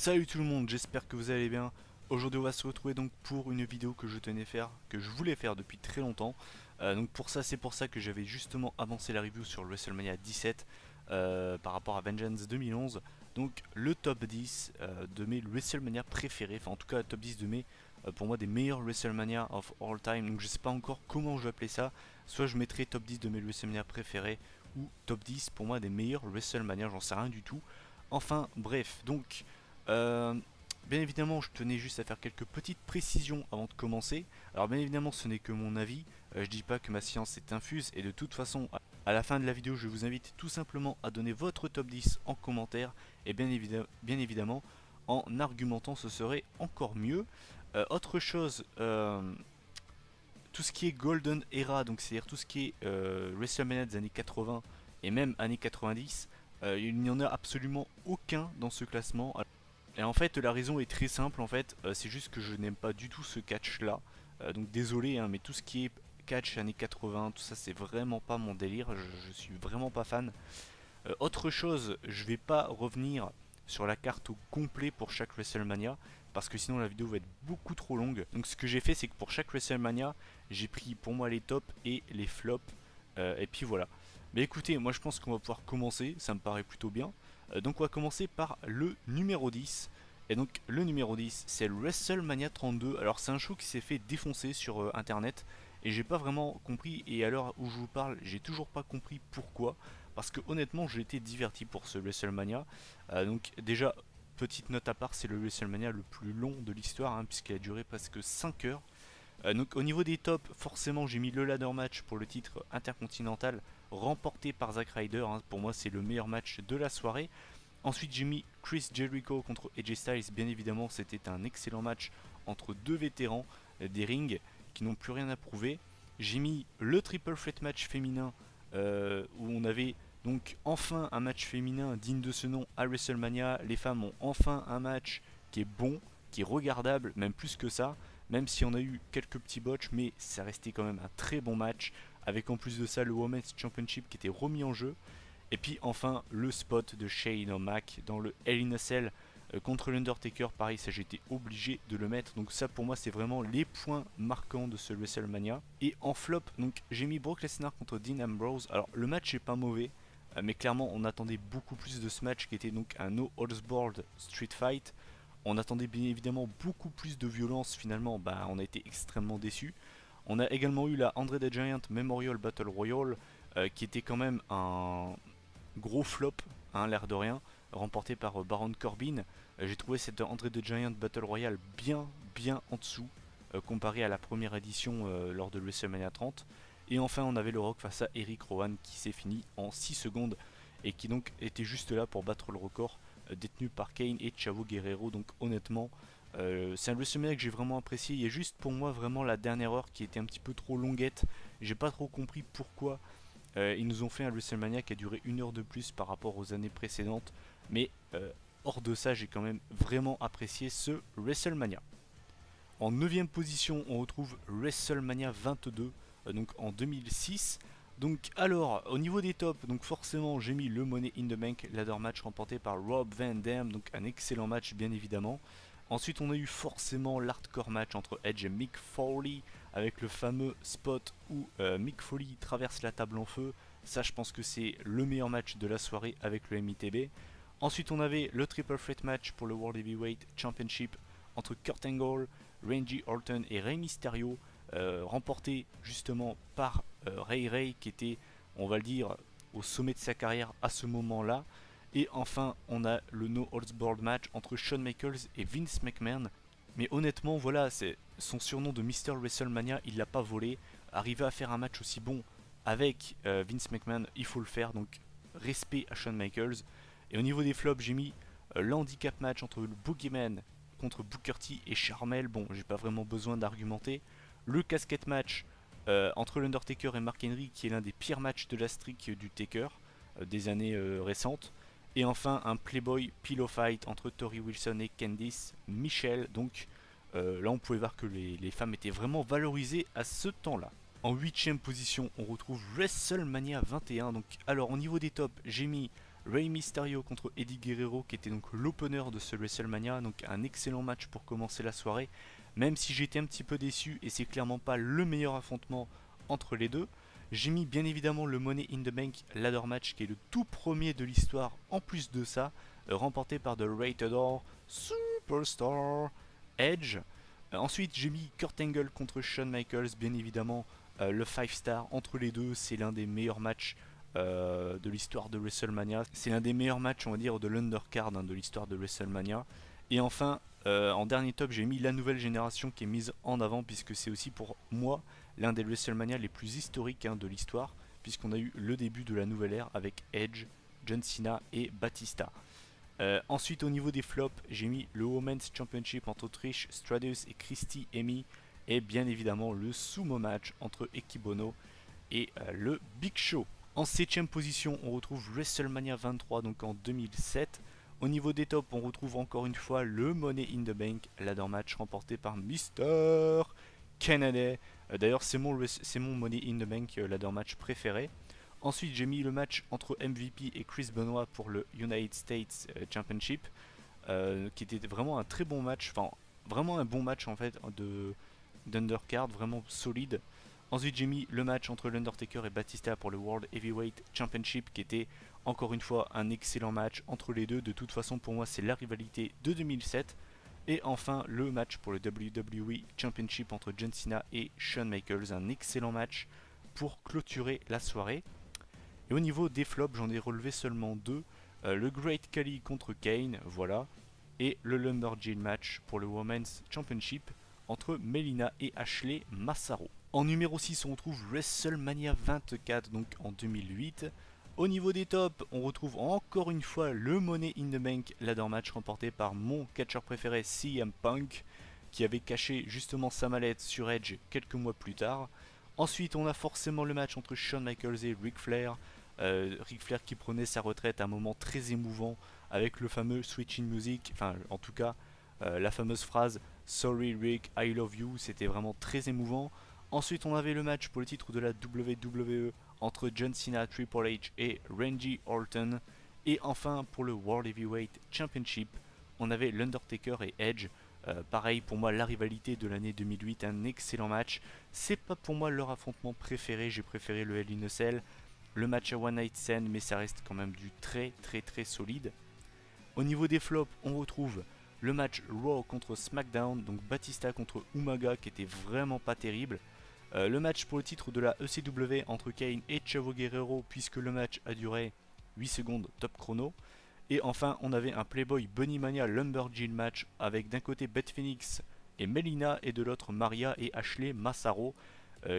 Salut tout le monde, j'espère que vous allez bien. Aujourd'hui on va se retrouver donc pour une vidéo que je voulais faire depuis très longtemps. Donc c'est pour ça que j'avais justement avancé la review sur le WrestleMania 17 par rapport à Vengeance 2011. Donc le top 10 de mes WrestleMania préférés, enfin en tout cas le top 10 de mes pour moi des meilleurs WrestleMania of all time. Donc je sais pas encore comment je vais appeler ça. Soit je mettrai top 10 de mes WrestleMania préférés ou top 10 pour moi des meilleurs WrestleMania, j'en sais rien du tout. Enfin bref, donc euh, bien évidemment, je tenais juste à faire quelques petites précisions avant de commencer. Alors bien évidemment, ce n'est que mon avis. Je dis pas que ma science est infuse et de toute façon, à la fin de la vidéo, je vous invite tout simplement à donner votre top 10 en commentaire et bien évidemment, en argumentant, ce serait encore mieux. Autre chose, tout ce qui est Golden Era, donc c'est-à-dire tout ce qui est WrestleMania des années 80 et même années 90, il n'y en a absolument aucun dans ce classement. Et en fait, la raison est très simple. En fait, c'est juste que je n'aime pas du tout ce catch-là. Donc désolé, hein, mais tout ce qui est catch années 80, tout ça, c'est vraiment pas mon délire. Je suis vraiment pas fan. Autre chose, je vais pas revenir sur la carte au complet pour chaque WrestleMania parce que sinon la vidéo va être beaucoup trop longue. Donc ce que j'ai fait, c'est que pour chaque WrestleMania, j'ai pris pour moi les tops et les flops. Et puis voilà. Mais écoutez, moi je pense qu'on va pouvoir commencer, ça me paraît plutôt bien. Donc on va commencer par le numéro 10. Et donc le numéro 10, c'est le WrestleMania 32. Alors c'est un show qui s'est fait défoncer sur internet. Et j'ai pas vraiment compris, et à l'heure où je vous parle, j'ai toujours pas compris pourquoi. Parce que honnêtement, j'ai été diverti pour ce WrestleMania. Donc déjà, petite note à part, c'est le WrestleMania le plus long de l'histoire, hein, puisqu'il a duré presque 5 heures. Donc au niveau des tops, forcément j'ai mis le ladder match pour le titre intercontinental remporté par Zack Ryder, hein. Pour moi c'est le meilleur match de la soirée. Ensuite j'ai mis Chris Jericho contre AJ Styles, bien évidemment c'était un excellent match entre deux vétérans des rings qui n'ont plus rien à prouver. J'ai mis le triple threat match féminin où on avait donc enfin un match féminin digne de ce nom à WrestleMania. Les femmes ont enfin un match qui est bon, qui est regardable, même plus que ça. Même si on a eu quelques petits botches, mais ça restait quand même un très bon match. Avec en plus de ça le Women's Championship qui était remis en jeu. Et puis enfin le spot de Shane O'Mac dans le Hell in a Cell contre l'Undertaker. Pareil, ça j'étais obligé de le mettre. Donc ça pour moi c'est vraiment les points marquants de ce WrestleMania. Et en flop, donc j'ai mis Brock Lesnar contre Dean Ambrose. Alors le match est pas mauvais. Mais clairement on attendait beaucoup plus de ce match qui était donc un no holds barred street fight. On attendait bien évidemment beaucoup plus de violence, finalement on a été extrêmement déçus. On a également eu la Andre the Giant Memorial Battle Royale qui était quand même un gros flop, hein, l'air de rien, remporté par Baron Corbin. J'ai trouvé cette Andre the Giant Battle Royale bien en dessous comparé à la première édition lors de WrestleMania 30. Et enfin on avait le Rock face à Eric Rowan qui s'est fini en 6 secondes et qui donc était juste là pour battre le record détenu par Kane et Chavo Guerrero. Donc honnêtement c'est un WrestleMania que j'ai vraiment apprécié. Il y a juste pour moi vraiment la dernière heure qui était un petit peu trop longuette. J'ai pas trop compris pourquoi ils nous ont fait un WrestleMania qui a duré 1 heure de plus par rapport aux années précédentes. Mais hors de ça, j'ai quand même vraiment apprécié ce WrestleMania. En 9ème position, on retrouve WrestleMania 22, donc en 2006. Donc alors, au niveau des tops, donc forcément j'ai mis le Money in the Bank ladder match remporté par Rob Van Dam, donc un excellent match bien évidemment. Ensuite on a eu forcément l'hardcore match entre Edge et Mick Foley avec le fameux spot où Mick Foley traverse la table en feu. Ça je pense que c'est le meilleur match de la soirée avec le MITB. Ensuite on avait le triple threat match pour le World Heavyweight Championship entre Kurt Angle, Randy Orton et Rey Mysterio, remporté justement par Ray qui était, on va le dire, au sommet de sa carrière à ce moment-là. Et enfin, on a le No Holds Barred match entre Shawn Michaels et Vince McMahon. Mais honnêtement, voilà, c'est son surnom de Mr. WrestleMania, il l'a pas volé. Arriver à faire un match aussi bon avec Vince McMahon, il faut le faire. Donc, respect à Shawn Michaels. Et au niveau des flops, j'ai mis l'handicap match entre le Boogeyman contre Booker T et Charmel. Bon, j'ai pas vraiment besoin d'argumenter. Le casquette match entre l'Undertaker et Mark Henry, qui est l'un des pires matchs de la streak du Taker des années récentes. Et enfin un Playboy Pillow Fight entre Tori Wilson et Candice Michelle. Donc là on pouvait voir que les femmes étaient vraiment valorisées à ce temps-là. En 8ème position on retrouve WrestleMania 21. Donc alors au niveau des tops j'ai mis Rey Mysterio contre Eddie Guerrero qui était donc l'opener de ce WrestleMania, donc un excellent match pour commencer la soirée, même si j'étais un petit peu déçu et c'est clairement pas le meilleur affrontement entre les deux. J'ai mis bien évidemment le Money in the Bank Ladder Match qui est le tout premier de l'histoire en plus de ça, remporté par The Rated R Superstar Edge. Ensuite j'ai mis Kurt Angle contre Shawn Michaels, bien évidemment le 5 star entre les deux, c'est l'un des meilleurs matchs de l'histoire de WrestleMania. C'est l'un des meilleurs matchs, on va dire, de l'undercard de l'histoire de WrestleMania. Et enfin, en dernier top, j'ai mis la nouvelle génération qui est mise en avant, puisque c'est aussi pour moi l'un des WrestleMania les plus historiques de l'histoire, puisqu'on a eu le début de la nouvelle ère avec Edge, John Cena et Batista. Ensuite, au niveau des flops, j'ai mis le Women's Championship entre Trish Stratus et Christy Amy, et bien évidemment le sumo match entre Ekibono et le Big Show. En 7ème position, on retrouve WrestleMania 23, donc en 2007. Au niveau des tops, on retrouve encore une fois le Money in the Bank Ladder Match remporté par Mr. Kennedy. D'ailleurs, c'est mon Money in the Bank Ladder Match préféré. Ensuite, j'ai mis le match entre MVP et Chris Benoit pour le United States Championship, qui était vraiment un très bon match, enfin vraiment un bon match en fait d'undercard, vraiment solide. Ensuite j'ai mis le match entre l'Undertaker et Batista pour le World Heavyweight Championship qui était encore une fois un excellent match entre les deux. De toute façon pour moi c'est la rivalité de 2007. Et enfin le match pour le WWE Championship entre John Cena et Shawn Michaels, un excellent match pour clôturer la soirée. Et au niveau des flops j'en ai relevé seulement deux. Le Great Khali contre Kane, voilà. Et le Lumberjill match pour le Women's Championship entre Melina et Ashley Massaro. En numéro 6, on retrouve WrestleMania 24, donc en 2008. Au niveau des tops, on retrouve encore une fois le Money in the Bank Ladder Match remporté par mon catcheur préféré CM Punk, qui avait caché justement sa mallette sur Edge quelques mois plus tard. Ensuite, on a forcément le match entre Shawn Michaels et Ric Flair. Ric Flair qui prenait sa retraite à un moment très émouvant avec le fameux Switching Music, enfin en tout cas la fameuse phrase Sorry Rick, I love you, c'était vraiment très émouvant. Ensuite on avait le match pour le titre de la WWE entre John Cena, Triple H et Randy Orton. Et enfin pour le World Heavyweight Championship, on avait l'Undertaker et Edge. Pareil pour moi la rivalité de l'année 2008, un excellent match. C'est pas pour moi leur affrontement préféré, j'ai préféré le Hell in a Cell, le match à One Night Stand, mais ça reste quand même du très solide. Au niveau des flops, on retrouve le match Raw contre SmackDown, donc Batista contre Umaga qui était vraiment pas terrible. Le match pour le titre de la ECW entre Kane et Chavo Guerrero, puisque le match a duré 8 secondes top chrono. Et enfin on avait un Playboy Bunny Mania Lumberjill match avec d'un côté Beth Phoenix et Melina et de l'autre Maria et Ashley Massaro,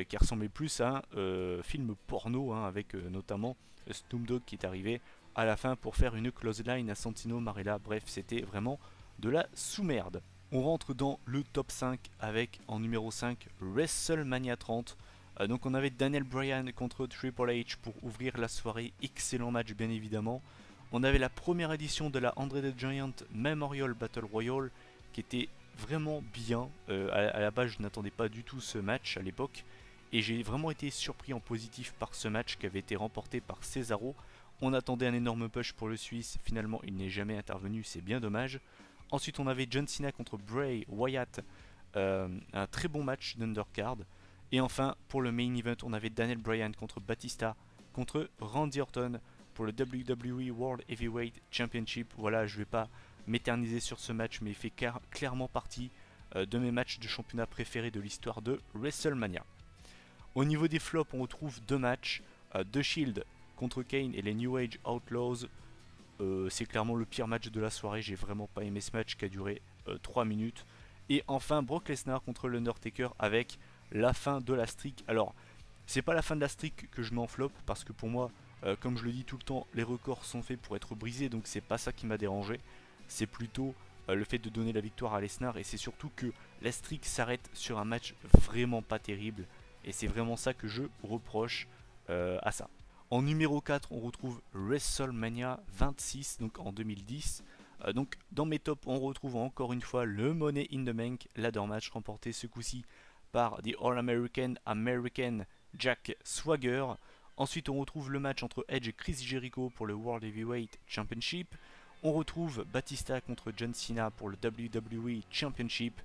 qui ressemblait plus à un film porno avec notamment Snoop Dogg qui est arrivé à la fin pour faire une close line à Santino Marella. Bref, c'était vraiment de la sous-merde. On rentre dans le top 5 avec en numéro 5 WrestleMania 30. Donc on avait Daniel Bryan contre Triple H pour ouvrir la soirée, excellent match bien évidemment. On avait la première édition de la Andre the Giant Memorial Battle Royale qui était vraiment bien. À la base je n'attendais pas du tout ce match à l'époque et j'ai vraiment été surpris en positif par ce match qui avait été remporté par Cesaro. On attendait un énorme push pour le Suisse, finalement il n'est jamais intervenu, c'est bien dommage. Ensuite on avait John Cena contre Bray Wyatt, un très bon match d'undercard. Et enfin pour le main event on avait Daniel Bryan contre Batista contre Randy Orton pour le WWE World Heavyweight Championship. Voilà, je ne vais pas m'éterniser sur ce match mais il fait clairement partie de mes matchs de championnat préférés de l'histoire de WrestleMania. Au niveau des flops on retrouve deux matchs, The Shield contre Kane et les New Age Outlaws. C'est clairement le pire match de la soirée, j'ai vraiment pas aimé ce match qui a duré 3 minutes. Et enfin Brock Lesnar contre l'Undertaker avec la fin de la streak. Alors c'est pas la fin de la streak que je mets en flop parce que pour moi comme je le dis tout le temps, les records sont faits pour être brisés, donc c'est pas ça qui m'a dérangé. C'est plutôt le fait de donner la victoire à Lesnar et c'est surtout que la streak s'arrête sur un match vraiment pas terrible. Et c'est vraiment ça que je reproche à ça. En numéro 4, on retrouve WrestleMania 26, donc en 2010. Donc dans mes tops, on retrouve encore une fois le Money in the Bank Ladder Match remporté ce coup-ci par The All-American Jack Swagger. Ensuite, on retrouve le match entre Edge et Chris Jericho pour le World Heavyweight Championship. On retrouve Batista contre John Cena pour le WWE Championship.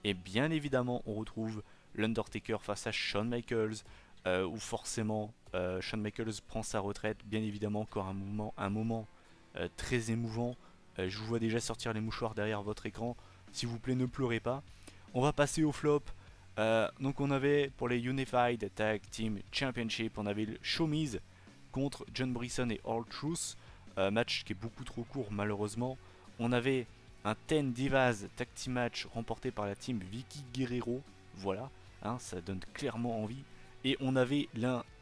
Et bien évidemment, on retrouve l'Undertaker face à Shawn Michaels, où forcément Shawn Michaels prend sa retraite. Bien évidemment, encore un moment très émouvant. Je vous vois déjà sortir les mouchoirs derrière votre écran. S'il vous plaît, ne pleurez pas. On va passer au flop. Donc on avait pour les Unified Tag Team Championship, on avait le Show Miz contre John Brisson et R-Truth. Match qui est beaucoup trop court malheureusement. On avait un 10 Divas Tag Team Match remporté par la team Vicky Guerrero. Voilà, hein, ça donne clairement envie. Et on avait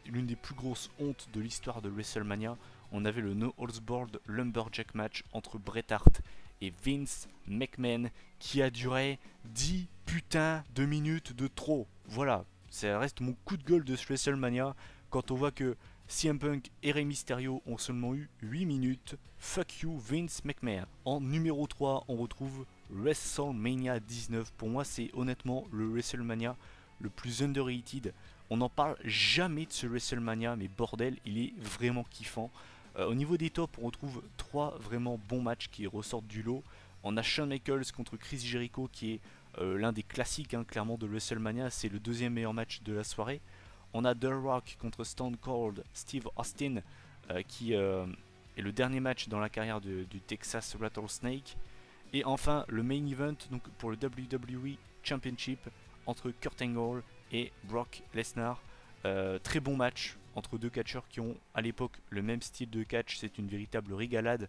l'une des plus grosses hontes de l'histoire de WrestleMania. On avait le No Holds Barred Lumberjack Match entre Bret Hart et Vince McMahon qui a duré 10 putains de minutes de trop. Voilà, ça reste mon coup de gueule de ce WrestleMania quand on voit que CM Punk et Rey Mysterio ont seulement eu 8 minutes. Fuck you Vince McMahon. En numéro 3, on retrouve WrestleMania 19. Pour moi, c'est honnêtement le WrestleMania le plus underrated. On n'en parle jamais de ce WrestleMania, mais bordel, il est vraiment kiffant. Au niveau des tops, on retrouve 3 vraiment bons matchs qui ressortent du lot. On a Shawn Michaels contre Chris Jericho qui est l'un des classiques clairement de WrestleMania. C'est le deuxième meilleur match de la soirée. On a The Rock contre Stone Cold Steve Austin qui est le dernier match dans la carrière du Texas Rattlesnake. Et enfin le main event donc pour le WWE Championship entre Kurt Angle et Brock Lesnar. Très bon match entre deux catcheurs qui ont à l'époque le même style de catch. C'est une véritable régalade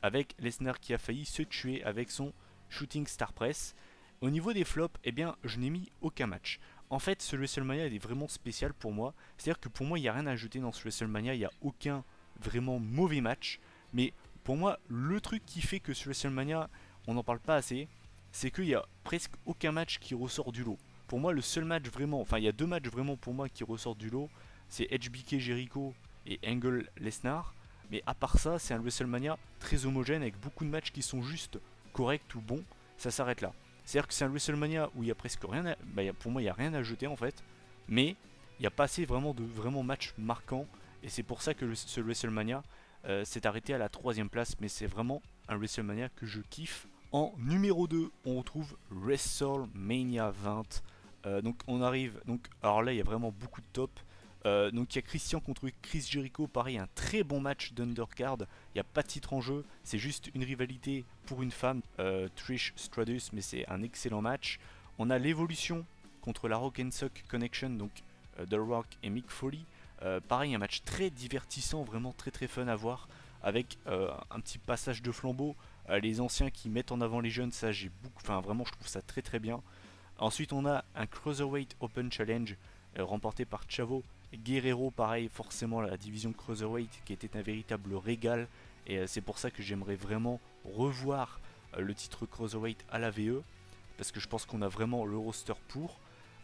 avec Lesnar qui a failli se tuer avec son Shooting Star Press. Au niveau des flops, eh bien je n'ai mis aucun match. En fait, ce WrestleMania est vraiment spécial pour moi. C'est-à-dire que pour moi, il n'y a rien à ajouter dans ce WrestleMania. Il n'y a aucun vraiment mauvais match. Mais pour moi, le truc qui fait que ce WrestleMania, on n'en parle pas assez, c'est qu'il n'y a presque aucun match qui ressort du lot. Pour moi, le seul match vraiment, enfin il y a deux matchs vraiment pour moi qui ressortent du lot, c'est HBK Jericho et Angle Lesnar. Mais à part ça, c'est un WrestleMania très homogène avec beaucoup de matchs qui sont juste corrects ou bons. Ça s'arrête là. C'est-à-dire que c'est un WrestleMania où il y a presque rien à, pour moi il n'y a rien à jeter en fait, mais il n'y a pas assez vraiment de matchs marquants, et c'est pour ça que ce WrestleMania s'est arrêté à la 3ème place, mais c'est vraiment un WrestleMania que je kiffe. En numéro 2, on retrouve WrestleMania 20. Donc on arrive, alors là il y a vraiment beaucoup de top. Donc il y a Christian contre Chris Jericho, pareil, un très bon match d'undercard. Il n'y a pas de titre en jeu, c'est juste une rivalité pour une femme, Trish Stratus, mais c'est un excellent match. On a l'évolution contre la Rock and Sock Connection, donc The Rock et Mick Foley. Pareil, un match très divertissant, vraiment très très fun à voir, avec un petit passage de flambeau. Les anciens qui mettent en avant les jeunes, ça j'ai beaucoup, enfin vraiment je trouve ça très très bien. Ensuite on a un Cruiserweight Open Challenge remporté par Chavo Guerrero, pareil, forcément la division Cruiserweight qui était un véritable régal, et c'est pour ça que j'aimerais vraiment revoir le titre Cruiserweight à la VE, parce que je pense qu'on a vraiment le roster pour.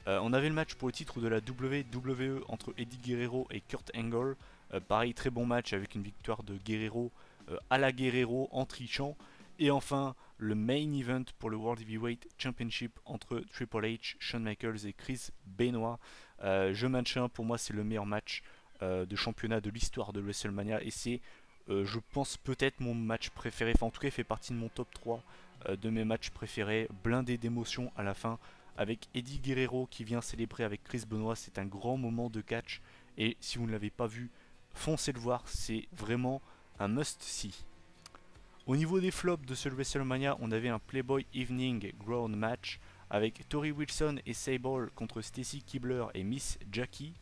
On avait le match pour le titre de la WWE entre Eddie Guerrero et Kurt Angle. Pareil, très bon match avec une victoire de Guerrero à la Guerrero en trichant. Et enfin, le main event pour le World Heavyweight Championship entre Triple H, Shawn Michaels et Chris Benoit. Je maintiens, pour moi c'est le meilleur match de championnat de l'histoire de WrestleMania, et c'est je pense peut-être mon match préféré, enfin en tout cas il fait partie de mon top 3 de mes matchs préférés, blindé d'émotions à la fin, avec Eddie Guerrero qui vient célébrer avec Chris Benoit. C'est un grand moment de catch, et si vous ne l'avez pas vu, foncez le voir, c'est vraiment un must-see. Au niveau des flops de ce WrestleMania, on avait un Playboy Evening Ground match avec Tori Wilson et Sable contre Stacy Keibler et Miss Jackie.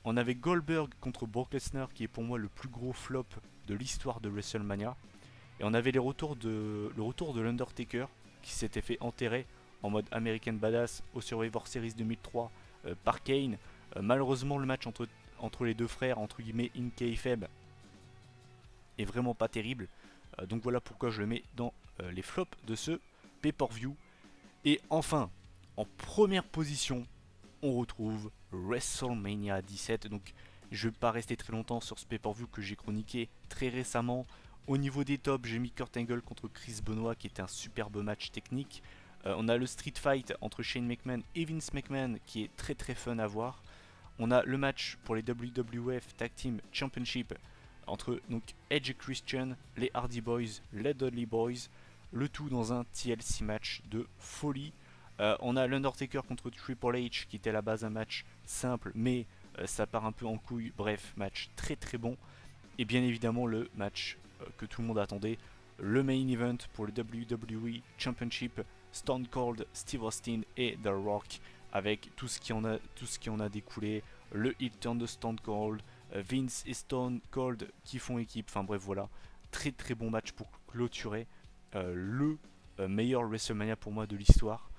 On avait Goldberg contre Brock Lesnar qui est pour moi le plus gros flop de l'histoire de WrestleMania. Et on avait le retour de l'Undertaker qui s'était fait enterrer en mode American Badass au Survivor Series 2003 par Kane. Malheureusement le match entre les deux frères, entre guillemets in kayfabe, est vraiment pas terrible. Donc voilà pourquoi je le mets dans les flops de ce pay-per-view. Et enfin, en première position, on retrouve WrestleMania 17. Donc je ne vais pas rester très longtemps sur ce pay-per-view que j'ai chroniqué très récemment. Au niveau des tops, j'ai mis Kurt Angle contre Chris Benoit qui était un superbe match technique. On a le street fight entre Shane McMahon et Vince McMahon qui est très très fun à voir. On a le match pour les WWF Tag Team Championship entre donc Edge et Christian, les Hardy Boys, les Dudley Boys, le tout dans un TLC match de folie. On a l'Undertaker contre Triple H qui était à la base un match simple mais ça part un peu en couille, bref, match très très bon. Et bien évidemment le match que tout le monde attendait, le main event pour le WWE Championship, Stone Cold, Steve Austin et The Rock, avec tout ce qui en a découlé, le hit turn de Stone Cold, Vince et Stone Cold qui font équipe, enfin bref voilà, très très bon match pour clôturer le meilleur WrestleMania pour moi de l'histoire.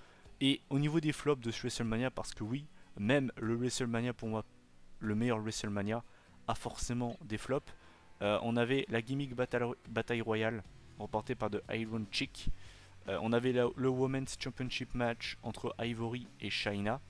Et au niveau des flops de ce WrestleMania, parce que oui, même le WrestleMania pour moi, le meilleur WrestleMania, a forcément des flops. On avait la gimmick bataille royale remportée par The Iron Chick. On avait le Women's Championship match entre Ivory et Shayna.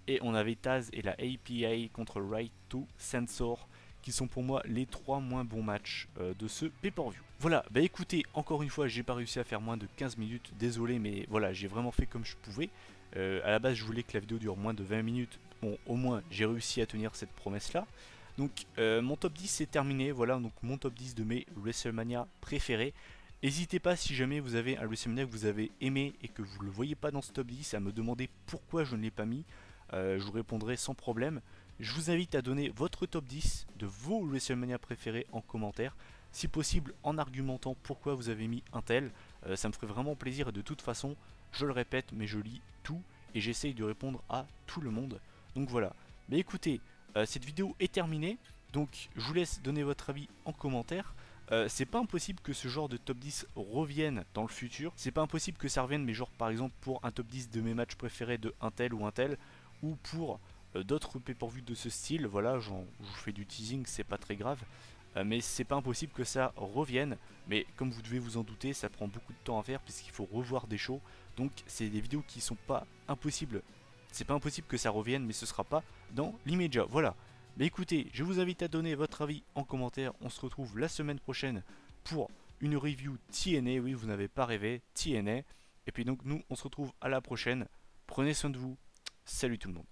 Et on avait Taz et la APA contre Right to Censor, qui sont pour moi les 3 moins bons matchs de ce pay-per-view. Voilà, bah écoutez, encore une fois, j'ai pas réussi à faire moins de 15 minutes, désolé, mais voilà, j'ai vraiment fait comme je pouvais. À la base, je voulais que la vidéo dure moins de 20 minutes. Bon, au moins, j'ai réussi à tenir cette promesse-là. Donc, mon top 10 est terminé. Voilà, donc mon top 10 de mes WrestleMania préférés. N'hésitez pas, si jamais vous avez un WrestleMania que vous avez aimé et que vous ne le voyez pas dans ce top 10, à me demander pourquoi je ne l'ai pas mis. Je vous répondrai sans problème. Je vous invite à donner votre top 10 de vos WrestleMania préférés en commentaire. Si possible, en argumentant pourquoi vous avez mis un tel. Ça me ferait vraiment plaisir et de toute façon, je le répète, mais je lis tout et j'essaye de répondre à tout le monde. Donc voilà. Mais écoutez, cette vidéo est terminée. Donc je vous laisse donner votre avis en commentaire. C'est pas impossible que ce genre de top 10 revienne dans le futur. C'est pas impossible que ça revienne, mais genre par exemple pour un top 10 de mes matchs préférés de un tel ou un tel, ou pour d'autres pay-per-view de ce style. Voilà, je vous fais du teasing, c'est pas très grave. Mais c'est pas impossible que ça revienne. Mais comme vous devez vous en douter, ça prend beaucoup de temps à faire puisqu'il faut revoir des shows. Donc c'est des vidéos qui sont pas impossibles. C'est pas impossible que ça revienne, mais ce sera pas dans l'immédiat. Voilà. Mais écoutez, je vous invite à donner votre avis en commentaire. On se retrouve la semaine prochaine pour une review TNA. Oui, vous n'avez pas rêvé, TNA. Et puis donc nous, on se retrouve à la prochaine. Prenez soin de vous. Salut tout le monde.